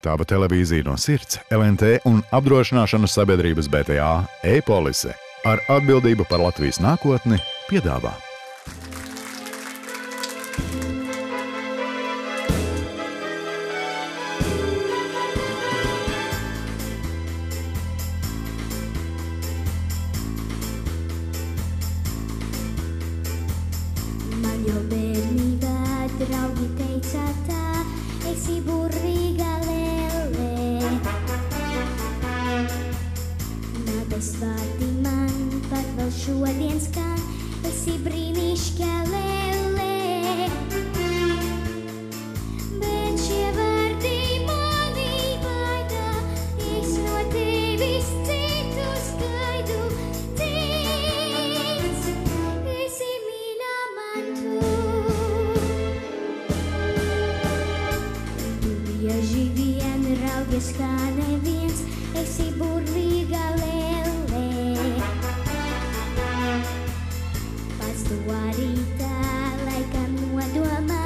Tāba televīzija no sirds, LNT un apdrošināšanas sabiedrības BTA e-polise ar atbildību par Latvijas nākotni piedāvā. Man jau bērnībā draugi teica tā, esi burvīga lēlē. Nādes vārdi man pat vēl šodien skan, esi brīnišķīga lēlē. Bet šie vārdi mani baida, es no tevis citus gaidu. Tic, esi mīļā man tu. Tu bieži vien raugies kā neviens, esi burvīga lēlē. Pats tu arī tā laikam nodomā,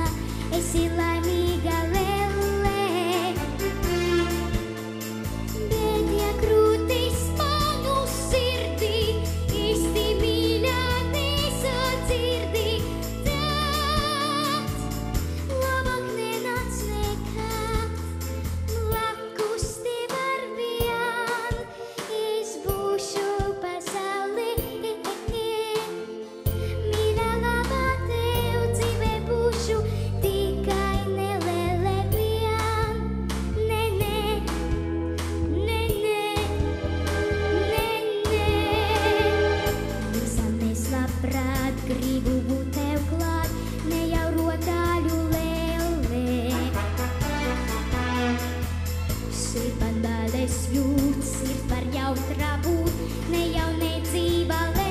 esi laimīga lēlē. Bet ja krūtis manu sirdī, īsti mīļā nesadzirdi, tad labāk nenāc nekad blakus tev ar vien. Es būšu pasaulē, mīļā labā tev dzīvē būšu, tikai ne lēlē vien. Nē, nē, nē, nē, nē, nē. Visam es labprāt gribu būt tev klāt, ne jau rotaļu lēlē. Sirds bailes jūt, sirds var jautrā būt, ne jau nedzīva lēlē.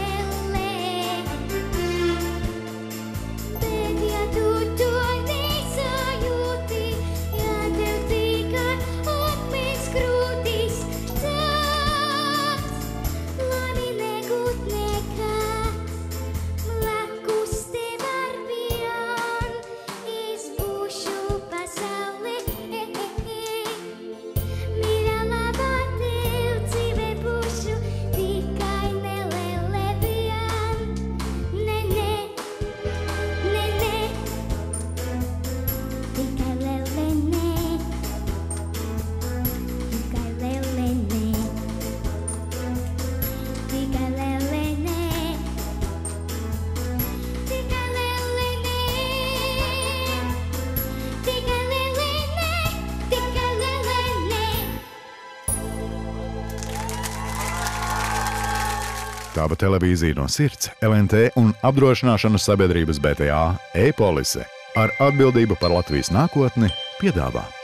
Bet ja tu to nesajūti, ja tev tikai atmiņas krūtis, tad labi negūt nekad blakus tev ar vien. Es būšu pasaulē, mīļā labā tev dzīvē būšu, tikai ne lēlē vien. Nē, nē, nē, nē, tikai lēlē nē, tikai lēlē nē, tikai lēlē nē, tikai lēlē nē, tikai lēlē nē, tikai lēlē nē. Tāba televīzija no sirds, LNT un apdrošināšanas sabiedrības BTA e-polise ar atbildību par Latvijas nākotni piedāvā.